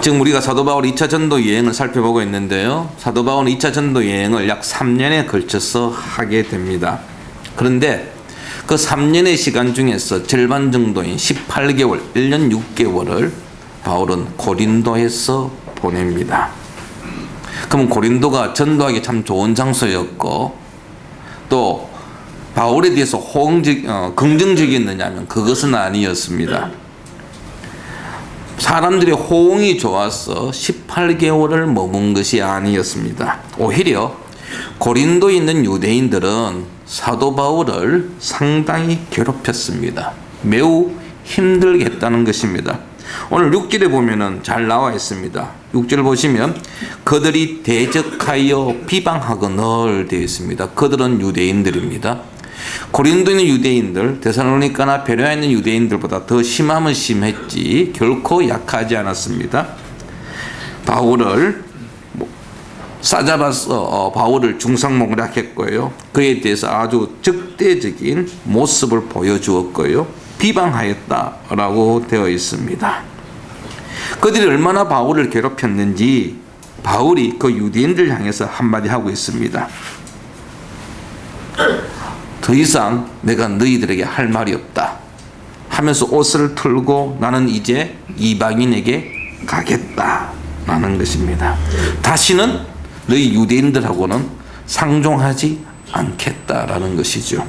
지금 우리가 사도 바울 2차 전도 여행을 살펴보고 있는데요. 사도 바울은 2차 전도 여행을 약 3년에 걸쳐서 하게 됩니다. 그런데 그 3년의 시간 중에서 절반 정도인 18개월, 1년 6개월을 바울은 고린도에서 보냅니다. 그러면 고린도가 전도하기 참 좋은 장소였고, 또 바울에 대해서 긍정적이었느냐면 그것은 아니었습니다. 사람들의 호응이 좋아서 18개월을 머문 것이 아니었습니다. 오히려 고린도에 있는 유대인들은 사도 바울을 상당히 괴롭혔습니다. 매우 힘들게 했다는 것입니다. 오늘 6절에 보면은 잘 나와 있습니다. 6절 보시면 그들이 대적하여 비방하거늘 되어 있습니다. 그들은 유대인들입니다. 고린도에 있는 유대인들, 데살로니가나 베레아에 있는 유대인들보다 더 심하면 심했지 결코 약하지 않았습니다. 바울을 싸잡아서 바울을 중상모략했고요. 그에 대해서 아주 적대적인 모습을 보여주었고요. 비방하였다라고 되어 있습니다. 그들이 얼마나 바울을 괴롭혔는지 바울이 그 유대인들 향해서 한마디 하고 있습니다. 더 이상 내가 너희들에게 할 말이 없다 하면서 옷을 틀고 나는 이제 이방인에게 가겠다라는 것입니다. 다시는 너희 유대인들하고는 상종하지 않겠다라는 것이죠.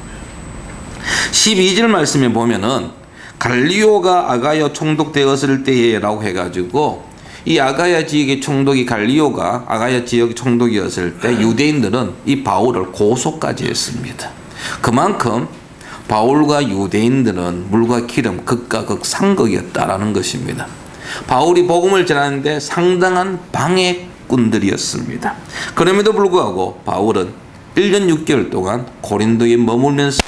12절 말씀에 보면은 갈리오가 아가야 총독되었을 때라고 해가지고 이 아가야 지역의 총독이 갈리오가 아가야 지역 총독이었을 때 유대인들은 이 바울을 고소까지 했습니다. 그만큼 바울과 유대인들은 물과 기름 극과 극 상극이었다라는 것입니다. 바울이 복음을 전하는데 상당한 방해꾼들이었습니다. 그럼에도 불구하고 바울은 1년 6개월 동안 고린도에 머물면서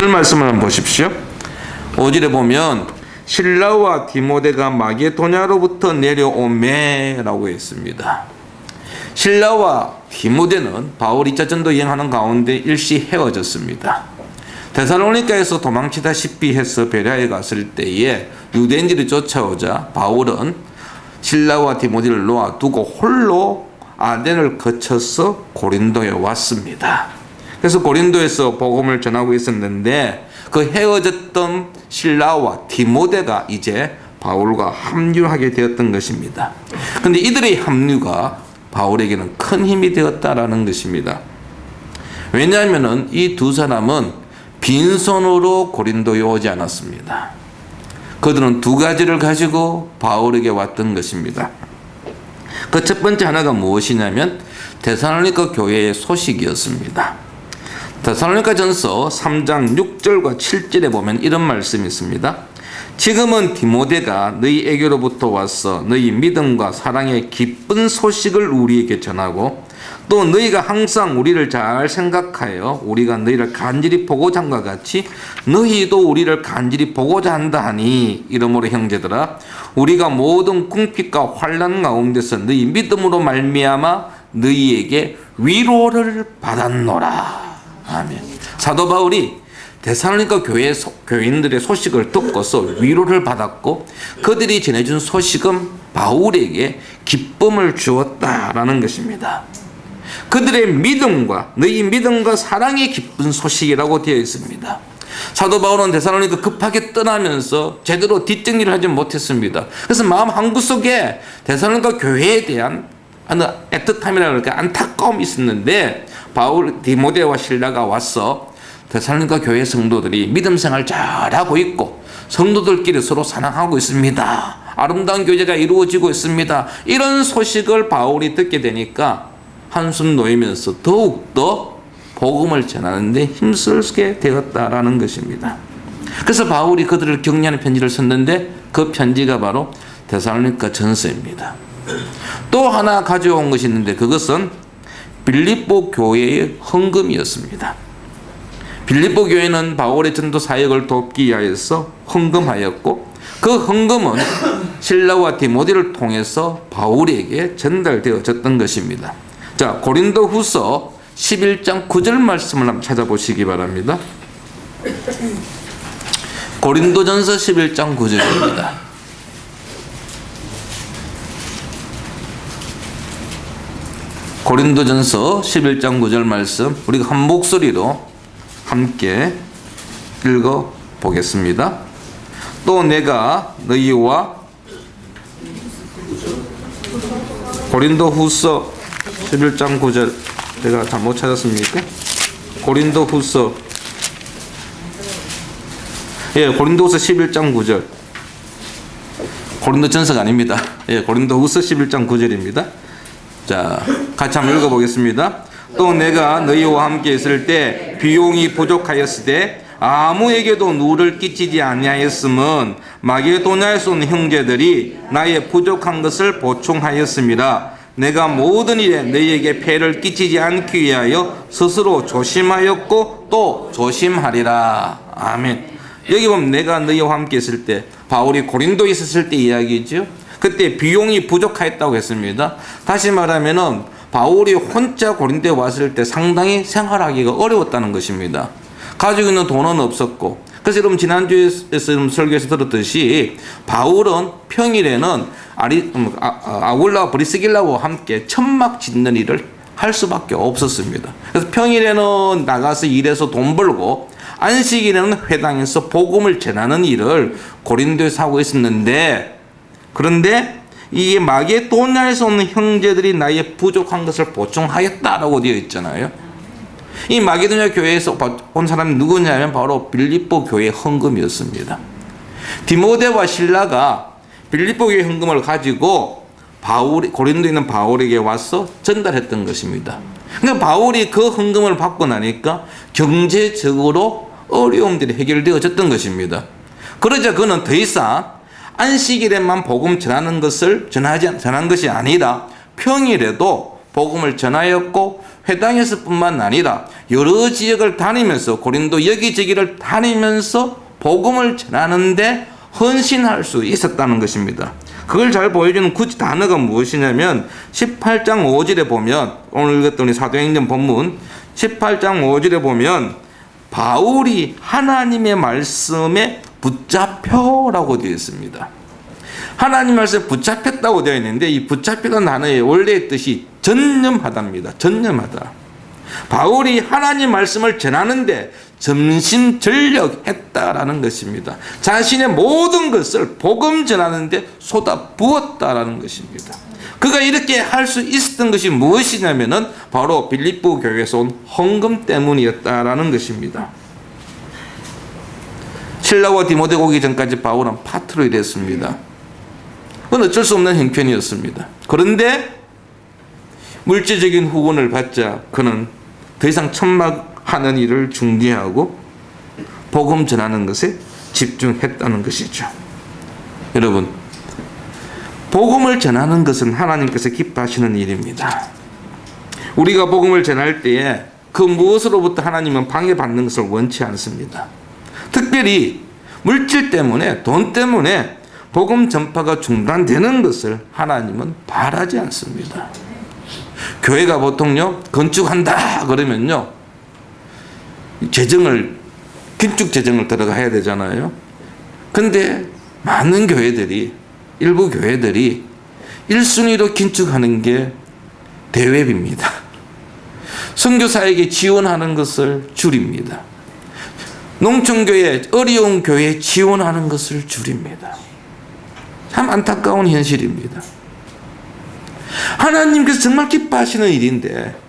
말씀을 한번 보십시오. 5절에 보면 실라와 디모데가 마게도냐로부터 내려오매라고 했습니다. 실라와 디모데는 바울 2차 전도 여행하는 가운데 일시 헤어졌습니다. 데살로니가에서 도망치다시피 해서 베레아에 갔을 때에 유대인들이 쫓아오자 바울은 실라와 디모데를 놓아두고 홀로 아덴을 거쳐서 고린도에 왔습니다. 그래서 고린도에서 복음을 전하고 있었는데 그 헤어졌던 실라와 디모데가 이제 바울과 합류하게 되었던 것입니다. 그런데 이들의 합류가 바울에게는 큰 힘이 되었다라는 것입니다. 왜냐하면 이 두 사람은 빈손으로 고린도에 오지 않았습니다. 그들은 두 가지를 가지고 바울에게 왔던 것입니다. 그 첫 번째 하나가 무엇이냐면 데살로니가 교회의 소식이었습니다. 데살로니가전서 3장 6절과 7절에 보면 이런 말씀이 있습니다. 지금은 디모데가 너희에게로부터 와서 너희 믿음과 사랑의 기쁜 소식을 우리에게 전하고 또 너희가 항상 우리를 잘 생각하여 우리가 너희를 간절히 보고자 한과 같이 너희도 우리를 간절히 보고자 한다 하니 이러므로 형제들아 우리가 모든 궁핍과 환난 가운데서 너희 믿음으로 말미암아 너희에게 위로를 받았노라. 아멘. 사도 바울이 데살로니가 교인들의 소식을 듣고서 위로를 받았고 그들이 전해준 소식은 바울에게 기쁨을 주었다라는 것입니다. 그들의 믿음과 너희 믿음과 사랑의 기쁜 소식이라고 되어 있습니다. 사도 바울은 데살로니가 급하게 떠나면서 제대로 뒷정리를 하지 못했습니다. 그래서 마음 한구석에 데살로니가 교회에 대한 애틋함이라 그럴까 안타까움이 있었는데 바울 디모데와 실라가 와서 데살로니가 교회 성도들이 믿음 생활 잘하고 있고 성도들끼리 서로 사랑하고 있습니다. 아름다운 교제가 이루어지고 있습니다. 이런 소식을 바울이 듣게 되니까 한숨 놓이면서 더욱더 복음을 전하는데 힘쓰게 되었다라는 것입니다. 그래서 바울이 그들을 격려하는 편지를 썼는데 그 편지가 바로 데살로니가 전서입니다. 또 하나 가져온 것이 있는데 그것은 빌립보 교회의 헌금이었습니다. 빌립보 교회는 바울의 전도 사역을 돕기 위하여서 헌금하였고 그 헌금은 실라와 디모데를 통해서 바울에게 전달되어졌던 것입니다. 자, 고린도 후서 11장 9절 말씀을 한번 찾아보시기 바랍니다. 고린도전서 11장 9절입니다. 고린도전서 11장 9절 말씀 우리가 한 목소리로 함께 읽어 보겠습니다. 또 내가 너희와 고린도 후서 11장 9절 제가 잘못 찾았습니까? 고린도 후서 고린도후서 11장 9절 고린도전서가 아닙니다. 고린도후서 11장 9절입니다. 자, 같이 한번 읽어보겠습니다. 또 내가 너희와 함께 있을 때 비용이 부족하였을 때 아무에게도 누를 끼치지 아니하였음은 마게도냐에서 온 형제들이 나의 부족한 것을 보충하였습니다. 내가 모든 일에 너희에게 폐를 끼치지 않기 위하여 스스로 조심하였고 또 조심하리라. 아멘. 여기 보면 내가 너희와 함께 있을 때 바울이 고린도에 있었을 때 이야기죠. 그때 비용이 부족하였다고 했습니다. 다시 말하면은 바울이 혼자 고린도에 왔을 때 상당히 생활하기가 어려웠다는 것입니다. 가지고 있는 돈은 없었고, 그래서 여러분 지난주에 설교에서 들었듯이 바울은 평일에는 아굴라와 브리스길라와 함께 천막 짓는 일을 할 수밖에 없었습니다. 그래서 평일에는 나가서 일해서 돈 벌고 안식일에는 회당에서 복음을 전하는 일을 고린도에서 하고 있었는데, 그런데 이게 마게도냐에서 오는 형제들이 나의 부족한 것을 보충하였다라고 되어 있잖아요. 이 마게도냐 교회에서 온 사람이 누구냐면 바로 빌립보 교회 헌금이었습니다. 디모데와 실라가 빌립보 교회 헌금을 가지고 고린도에 있는 바울에게 와서 전달했던 것입니다. 그러니까 바울이 그 헌금을 받고 나니까 경제적으로 어려움들이 해결되어졌던 것입니다. 그러자 그는 더 이상 안식일에만 복음 전하는 것이 아니라 평일에도 복음을 전하였고 회당에서 뿐만 아니라 여러 지역을 다니면서 고린도 여기저기를 다니면서 복음을 전하는데 헌신할 수 있었다는 것입니다. 그걸 잘 보여주는 구체 단어가 무엇이냐면 18장 5절에 보면, 오늘 읽었던 사도행전 본문 18장 5절에 보면 바울이 하나님의 말씀에 붙잡혀라고 되어 있습니다. 하나님 말씀에 붙잡혔다고 되어 있는데 이 붙잡히는 단어의 원래의 뜻이 전념하다입니다. 전념하다. 바울이 하나님 말씀을 전하는데 전심전력했다라는 것입니다. 자신의 모든 것을 복음 전하는데 쏟아부었다라는 것입니다. 그가 이렇게 할 수 있었던 것이 무엇이냐면은 바로 빌립보 교회에서 온 헌금 때문이었다라는 것입니다. 실라와 디모데 오기 전까지 바울은 파트로 일했습니다. 그건 어쩔 수 없는 형편이었습니다. 그런데 물질적인 후원을 받자 그는 더 이상 천막하는 일을 중지하고 복음 전하는 것에 집중했다는 것이죠. 여러분, 복음을 전하는 것은 하나님께서 기뻐하시는 일입니다. 우리가 복음을 전할 때에 그 무엇으로부터 하나님은 방해받는 것을 원치 않습니다. 특별히 물질 때문에, 돈 때문에 복음 전파가 중단되는 것을 하나님은 바라지 않습니다. 교회가 보통요, 건축한다 그러면요, 긴축 재정을 들어가야 되잖아요. 근데 많은 교회들이, 일부 교회들이 1순위로 긴축하는 게 대회비입니다. 선교사에게 지원하는 것을 줄입니다. 농촌교회, 어려운 교회에 지원하는 것을 줄입니다. 참 안타까운 현실입니다. 하나님께서 정말 기뻐하시는 일인데,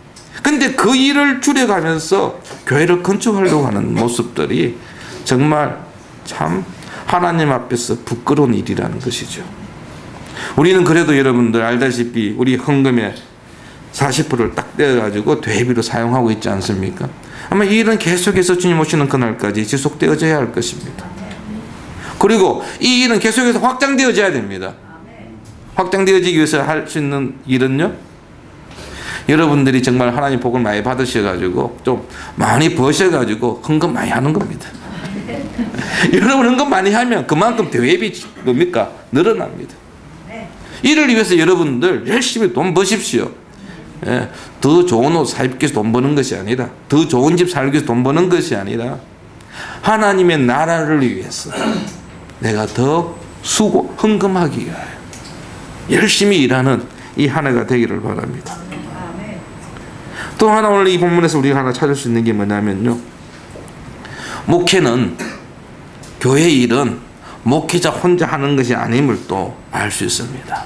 근데 그 일을 줄여가면서 교회를 건축하려고 하는 모습들이 정말 참 하나님 앞에서 부끄러운 일이라는 것이죠. 우리는 그래도 여러분들 알다시피 우리 헌금의 40%를 딱 떼어가지고 대비로 사용하고 있지 않습니까? 아마 이 일은 계속해서 주님 오시는 그날까지 지속되어져야 할 것입니다. 그리고 이 일은 계속해서 확장되어져야 됩니다. 확장되어지기 위해서 할 수 있는 일은요, 여러분들이 정말 하나님 복을 많이 받으셔가지고 좀 많이 버셔가지고 헌금 많이 하는 겁니다. 여러분 헌금 많이 하면 그만큼 대회비 뭡니까? 늘어납니다. 이를 위해서 여러분들 열심히 돈 버십시오. 예, 더 좋은 옷 사입기 위해서 돈 버는 것이 아니라, 더 좋은 집 살기 위해서 돈 버는 것이 아니라, 하나님의 나라를 위해서 내가 더 헌금하기 위하여 열심히 일하는 이 한 해가 되기를 바랍니다. 또 하나 오늘 이 본문에서 우리가 하나 찾을 수 있는 게 뭐냐면요, 목회는, 교회 일은 목회자 혼자 하는 것이 아님을 또 알 수 있습니다.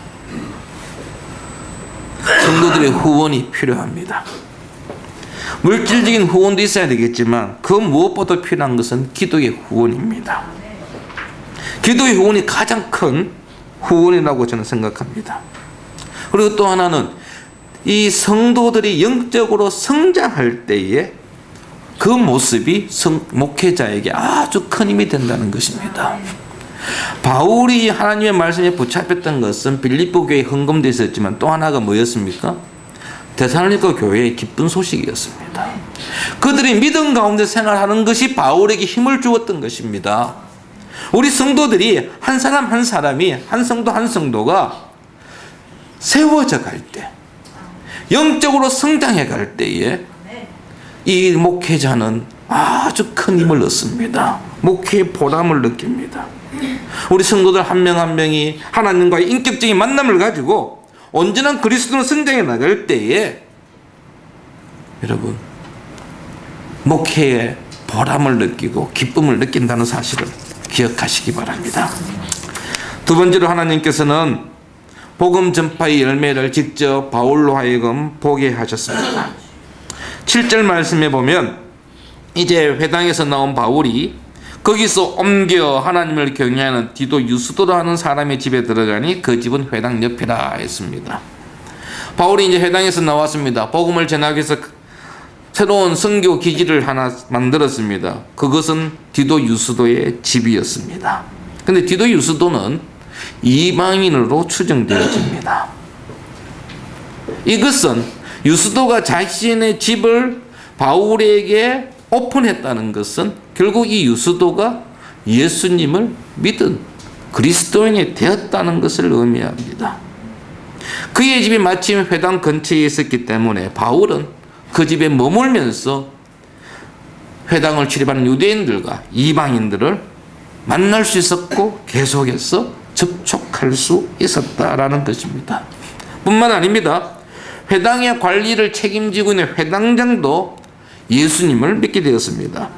성도들의 후원이 필요합니다. 물질적인 후원도 있어야 되겠지만 그 무엇보다 필요한 것은 기도의 후원입니다. 기도의 후원이 가장 큰 후원이라고 저는 생각합니다. 그리고 또 하나는 이 성도들이 영적으로 성장할 때에 그 모습이 목회자에게 아주 큰 힘이 된다는 것입니다. 바울이 하나님의 말씀에 붙잡혔던 것은 빌립보 교회에 헌금되어 있었지만 또 하나가 뭐였습니까? 데살로니가 교회의 기쁜 소식이었습니다. 그들이 믿음 가운데 생활하는 것이 바울에게 힘을 주었던 것입니다. 우리 성도들이 한 사람 한 사람이, 한 성도 한 성도가 세워져 갈 때, 영적으로 성장해 갈 때에 이 목회자는 아주 큰 힘을 얻습니다. 목회의 보람을 느낍니다. 우리 성도들 한 명 한 명이 하나님과의 인격적인 만남을 가지고 온전한 그리스도로 성장해 나갈 때에 여러분 목회의 보람을 느끼고 기쁨을 느낀다는 사실을 기억하시기 바랍니다. 두 번째로 하나님께서는 복음 전파의 열매를 직접 바울로 하여금 보게 하셨습니다. 7절 말씀에 보면 이제 회당에서 나온 바울이 거기서 옮겨 하나님을 경외하는 디도 유스도라 하는 사람의 집에 들어가니 그 집은 회당 옆이라 했습니다. 바울이 이제 회당에서 나왔습니다. 복음을 전하기 위해서 새로운 선교 기지를 하나 만들었습니다. 그것은 디도 유스도의 집이었습니다. 근데 디도 유스도는 이방인으로 추정되어집니다. 이것은 유스도가 자신의 집을 바울에게 오픈했다는 것은 결국 이 유스도가 예수님을 믿은 그리스도인이 되었다는 것을 의미합니다. 그의 집이 마침 회당 근처에 있었기 때문에 바울은 그 집에 머물면서 회당을 출입하는 유대인들과 이방인들을 만날 수 있었고 계속해서 접촉할 수 있었다라는 것입니다. 뿐만 아닙니다. 회당의 관리를 책임지고 있는 회당장도 예수님을 믿게 되었습니다.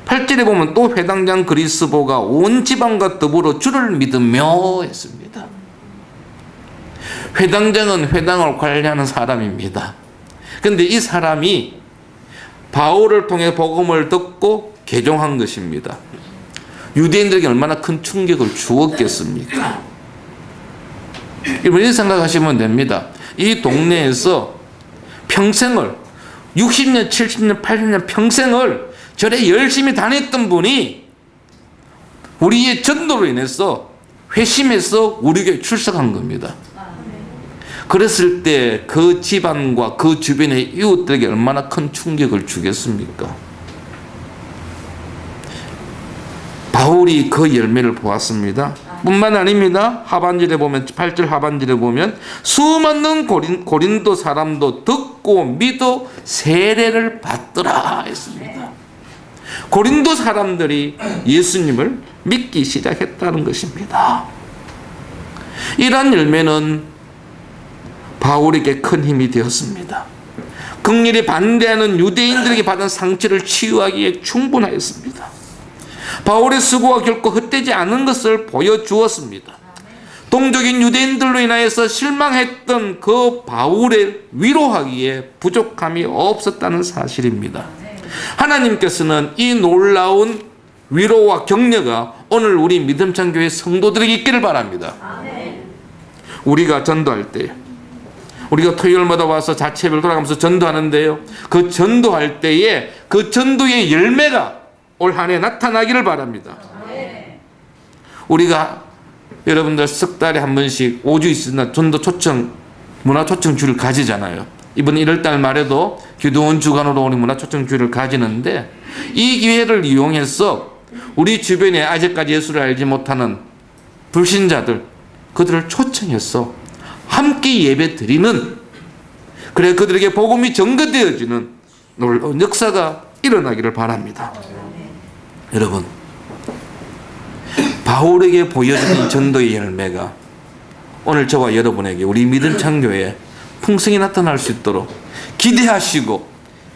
8절에 보면 또 회당장 그리스보가 온 지방과 더불어 주를 믿으며 했습니다. 회당장은 회당을 관리하는 사람입니다. 그런데 이 사람이 바울을 통해 복음을 듣고 개종한 것입니다. 유대인들에게 얼마나 큰 충격을 주었겠습니까? 이렇게 생각하시면 됩니다. 이 동네에서 평생을 60년, 70년, 80년 평생을 절에 열심히 다녔던 분이 우리의 전도로 인해서 회심해서 우리 교회에 출석한 겁니다. 그랬을 때 그 집안과 그 주변의 이웃들에게 얼마나 큰 충격을 주겠습니까? 바울이 그 열매를 보았습니다. 뿐만 아닙니다. 하반절에 보면 8절 하반절에 보면 수많은 고린도 사람도 듣고 믿어 세례를 받더라 했습니다. 고린도 사람들이 예수님을 믿기 시작했다는 것입니다. 이러한 열매는 바울에게 큰 힘이 되었습니다. 긍휼히 반대하는 유대인들에게 받은 상처를 치유하기에 충분하였습니다. 바울의 수고가 결코 헛되지 않은 것을 보여주었습니다. 동족인 유대인들로 인하여서 실망했던 그 바울을 위로하기에 부족함이 없었다는 사실입니다. 하나님께서는 이 놀라운 위로와 격려가 오늘 우리 믿음찬 교회 성도들에게 있기를 바랍니다. 우리가 전도할 때, 우리가 토요일마다 와서 자체별 돌아가면서 전도하는데요. 그 전도할 때에 그 전도의 열매가 올 한 해 나타나기를 바랍니다. 우리가 여러분들 석 달에 한 번씩 5주 있으나 전도 초청, 문화 초청 주를 가지잖아요. 이번 1월달 말에도 기도원 주간으로 우리 문화 초청 주를 가지는데, 이 기회를 이용해서 우리 주변에 아직까지 예수를 알지 못하는 불신자들, 그들을 초청해서 함께 예배 드리는, 그래 그들에게 복음이 전거되어지는 놀라운 역사가 일어나기를 바랍니다. 여러분, 바울에게 보여준 이 전도의 열매가 오늘 저와 여러분에게, 우리 믿음 창교에 풍성히 나타날 수 있도록 기대하시고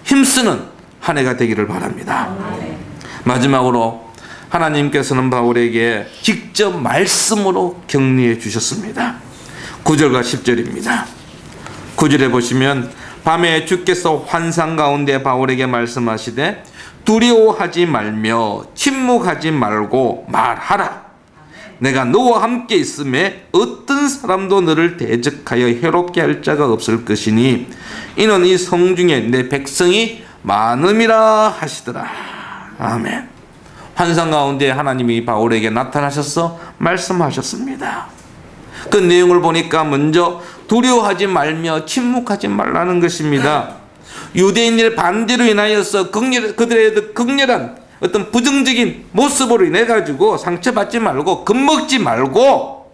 힘쓰는 한 해가 되기를 바랍니다. 마지막으로 하나님께서는 바울에게 직접 말씀으로 격려해 주셨습니다. 9절과 10절입니다. 9절에 보시면, 밤에 주께서 환상 가운데 바울에게 말씀하시되 두려워하지 말며 침묵하지 말고 말하라. 내가 너와 함께 있음에 어떤 사람도 너를 대적하여 해롭게 할 자가 없을 것이니 이는 이 성중에 내 백성이 많음이라 하시더라. 아멘. 환상 가운데 하나님이 바울에게 나타나셔서 말씀하셨습니다. 그 내용을 보니까 먼저 두려워하지 말며 침묵하지 말라는 것입니다. 유대인의 반대로 인하여서 그들의 극렬한 어떤 부정적인 모습으로 인해 가지고 상처받지 말고 겁먹지 말고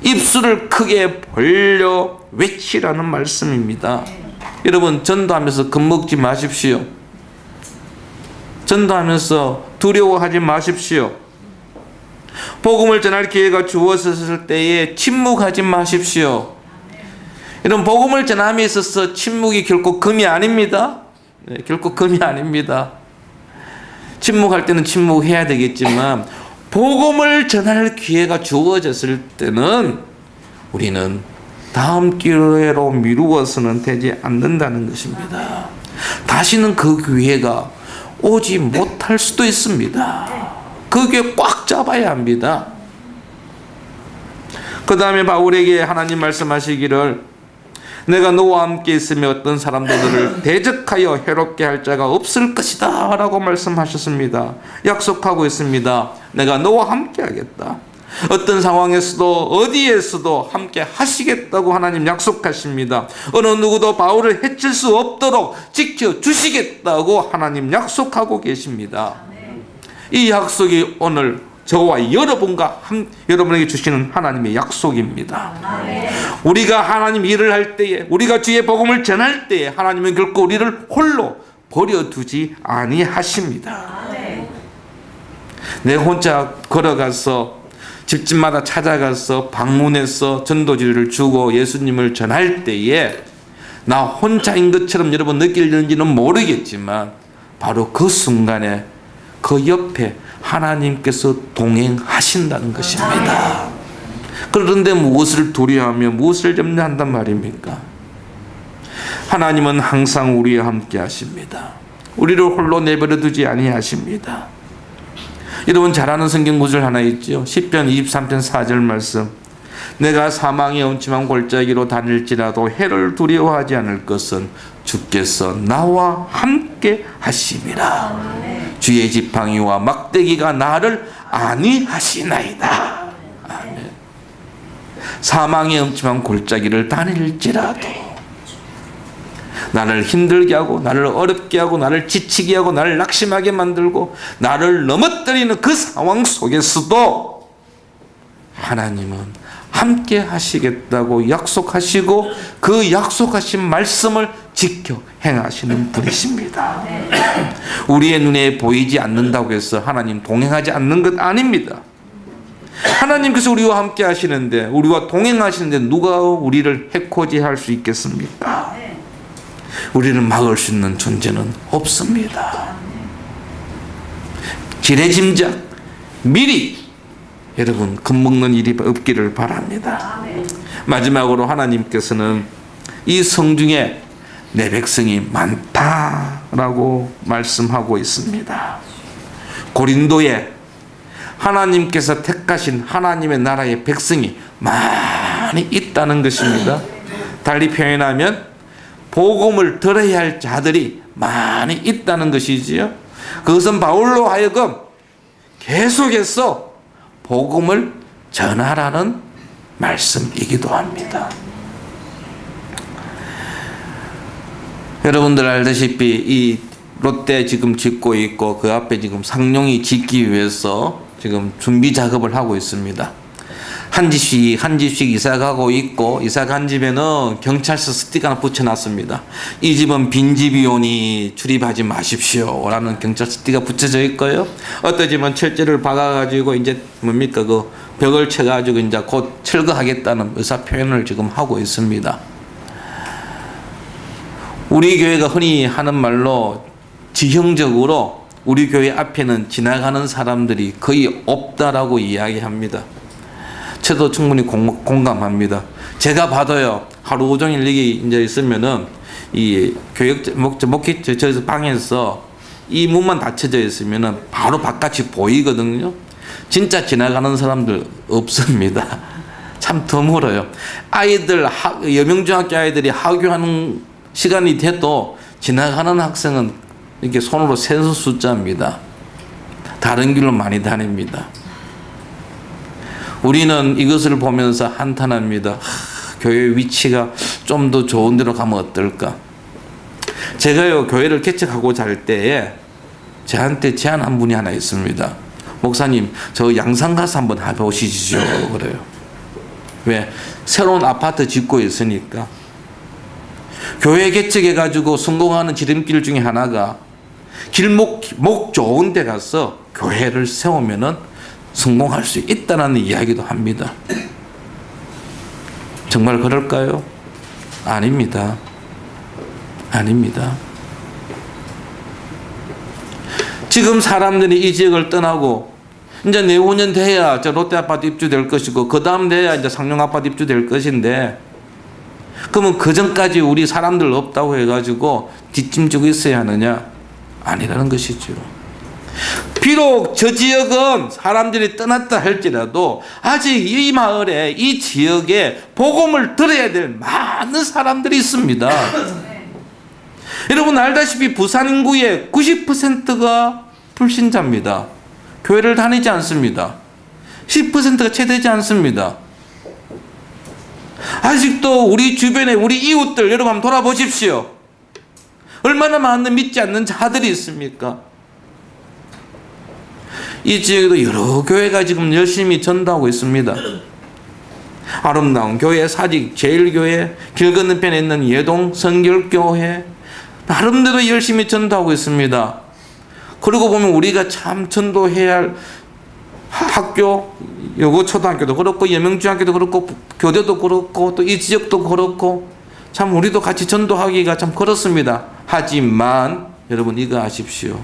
입술을 크게 벌려 외치라는 말씀입니다. 여러분, 전도하면서 겁먹지 마십시오. 전도하면서 두려워하지 마십시오. 복음을 전할 기회가 주어졌을 때에 침묵하지 마십시오. 이런 복음을 전함에 있어서 침묵이 결코 금이 아닙니다. 네, 결코 금이 아닙니다. 침묵할 때는 침묵해야 되겠지만 복음을 전할 기회가 주어졌을 때는 우리는 다음 기회로 미루어서는 되지 않는다는 것입니다. 다시는 그 기회가 오지 못할 수도 있습니다. 그 기회 꽉 잡아야 합니다. 그 다음에 바울에게 하나님 말씀하시기를 내가 너와 함께 있으며 어떤 사람도 너를 대적하여 해롭게 할 자가 없을 것이다 라고 말씀하셨습니다. 약속하고 있습니다. 내가 너와 함께 하겠다. 어떤 상황에서도 어디에서도 함께 하시겠다고 하나님 약속하십니다. 어느 누구도 바울을 해칠 수 없도록 지켜주시겠다고 하나님 약속하고 계십니다. 이 약속이 오늘 저와 여러분에게 주시는 하나님의 약속입니다. 우리가 하나님 일을 할 때에, 우리가 주의 복음을 전할 때에 하나님은 결코 우리를 홀로 버려두지 아니하십니다. 내 혼자 걸어가서 집집마다 찾아가서 방문해서 전도지를 주고 예수님을 전할 때에 나 혼자인 것처럼 여러분 느낄는지는 모르겠지만 바로 그 순간에 그 옆에 하나님께서 동행하신다는 것입니다. 그런데 무엇을 두려워하며 무엇을 염려한단 말입니까? 하나님은 항상 우리와 함께 하십니다. 우리를 홀로 내버려 두지 아니하십니다. 여러분 잘 아는 성경 구절 하나 있죠. 시편 23편 4절 말씀. 내가 사망의 음침한 골짜기로 다닐지라도 해를 두려워하지 않을 것은 주께서 나와 함께 하심이라. 주의 지팡이와 막대기가 나를 안위하시나이다. 아멘. 사망의 음침한 골짜기를 다닐지라도 나를 힘들게 하고 나를 어렵게 하고 나를 지치게 하고 나를 낙심하게 만들고 나를 넘어뜨리는 그 상황 속에서도 하나님은 함께 하시겠다고 약속하시고 그 약속하신 말씀을 지켜 행하시는 분이십니다. 우리의 눈에 보이지 않는다고 해서 하나님 동행하지 않는 것 아닙니다. 하나님께서 우리와 함께 하시는데, 우리와 동행하시는데 누가 우리를 해코지할 수 있겠습니까? 우리를 막을 수 있는 존재는 없습니다. 지레짐작 미리 여러분 겁먹는 일이 없기를 바랍니다. 마지막으로 하나님께서는 이 성중에 내 백성이 많다라고 말씀하고 있습니다. 고린도에 하나님께서 택하신 하나님의 나라의 백성이 많이 있다는 것입니다. 달리 표현하면 복음을 들어야 할 자들이 많이 있다는 것이지요. 그것은 바울로 하여금 계속해서 복음을 전하라는 말씀이기도 합니다. 여러분들 알다시피 이 롯데 지금 짓고 있고 그 앞에 지금 상용이 짓기 위해서 지금 준비 작업을 하고 있습니다. 한 집씩 이사 가고 있고, 이사 간 집에는 경찰서 스티커 붙여놨습니다. 이 집은 빈집이오니 출입하지 마십시오 라는 경찰 스티커 붙여져 있고요. 어떤 집은 철제를 박아가지고 이제 뭡니까 그 벽을 쳐가지고 이제 곧 철거하겠다는 의사 표현을 지금 하고 있습니다. 우리 교회가 흔히 하는 말로 지형적으로 우리 교회 앞에는 지나가는 사람들이 거의 없다라고 이야기합니다. 저도 충분히 공감합니다. 제가 봐도요, 하루 종일 여기 이제 있으면은 이 목회 저 방에서 이 문만 닫혀져 있으면은 바로 바깥이 보이거든요. 진짜 지나가는 사람들 없습니다. 참 드물어요. 아이들 여명중학교 아이들이 하교하는 시간이 돼도 지나가는 학생은 이렇게 손으로 세는 숫자입니다. 다른 길로 많이 다닙니다. 우리는 이것을 보면서 한탄합니다. 교회 위치가 좀 더 좋은 데로 가면 어떨까? 제가요, 교회를 개척하고 잘 때에 저한테 제안한 분이 하나 있습니다. 목사님, 저 양산 가서 한번 해보시죠. 그래요. 왜? 새로운 아파트 짓고 있으니까. 교회 개척해가지고 성공하는 지름길 중에 하나가 목 좋은 데 가서 교회를 세우면은 성공할 수 있다는 이야기도 합니다. 정말 그럴까요? 아닙니다. 아닙니다. 지금 사람들이 이 지역을 떠나고 이제 내후년 돼야 저 롯데 아파트 입주될 것이고 그 다음 돼야 이제 상용 아파트 입주될 것인데, 그러면 그 전까지 우리 사람들 없다고 해가지고 뒷짐지고 있어야 하느냐? 아니라는 것이죠. 비록 저 지역은 사람들이 떠났다 할지라도 아직 이 마을에, 이 지역에 복음을 들어야 될 많은 사람들이 있습니다. 여러분 알다시피 부산 인구의 90%가 불신자입니다. 교회를 다니지 않습니다. 10%가 채 되지 않습니다. 아직도 우리 주변에 우리 이웃들 여러분 한번 돌아보십시오. 얼마나 많은 믿지 않는 자들이 있습니까? 이 지역에도 여러 교회가 지금 열심히 전도하고 있습니다. 아름다운 교회, 사직 제일교회, 길 건너편에 있는 예동 성결교회, 나름대로 열심히 전도하고 있습니다. 그러고 보면 우리가 참 전도해야 할 학교, 여고 초등학교도 그렇고 여명중학교도 그렇고 교대도 그렇고 또 이 지역도 그렇고 참 우리도 같이 전도하기가 참 그렇습니다. 하지만 여러분 이거 아십시오.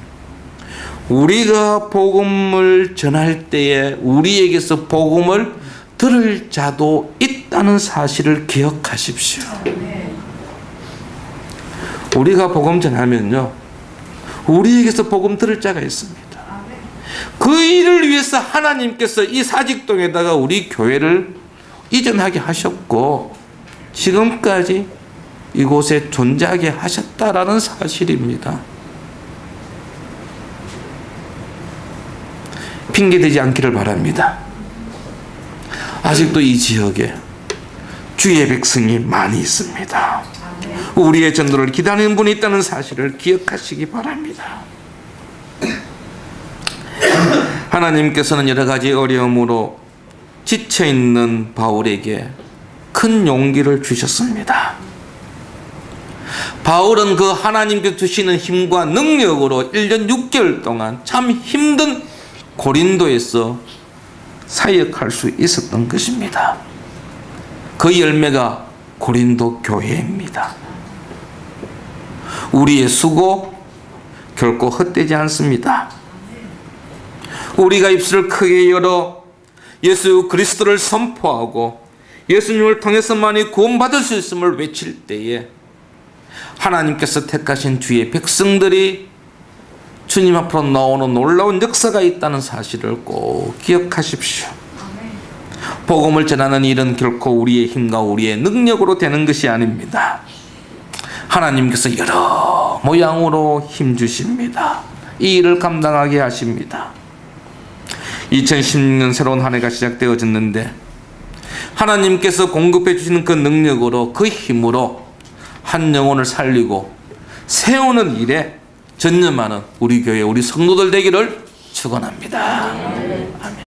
우리가 복음을 전할 때에 우리에게서 복음을 들을 자도 있다는 사실을 기억하십시오. 우리가 복음 전하면요, 우리에게서 복음 들을 자가 있습니다. 그 일을 위해서 하나님께서 이 사직동에다가 우리 교회를 이전하게 하셨고 지금까지 이곳에 존재하게 하셨다라는 사실입니다. 핑계대지 않기를 바랍니다. 아직도 이 지역에 주의 백성이 많이 있습니다. 우리의 전도를 기다리는 분이 있다는 사실을 기억하시기 바랍니다. 하나님께서는 여러 가지 어려움으로 지쳐있는 바울에게 큰 용기를 주셨습니다. 바울은 그 하나님께서 주시는 힘과 능력으로 1년 6개월 동안 참 힘든 고린도에서 사역할 수 있었던 것입니다. 그 열매가 고린도 교회입니다. 우리의 수고 결코 헛되지 않습니다. 우리가 입술을 크게 열어 예수 그리스도를 선포하고 예수님을 통해서만이 구원받을 수 있음을 외칠 때에 하나님께서 택하신 주의 백성들이 주님 앞으로 나오는 놀라운 역사가 있다는 사실을 꼭 기억하십시오. 복음을 전하는 일은 결코 우리의 힘과 우리의 능력으로 되는 것이 아닙니다. 하나님께서 여러 모양으로 힘 주십니다. 이 일을 감당하게 하십니다. 2016년 새로운 한 해가 시작되어졌는데 하나님께서 공급해 주시는 그 능력으로, 그 힘으로 한 영혼을 살리고 세우는 일에 전념하는 우리 교회, 우리 성도들 되기를 축원합니다.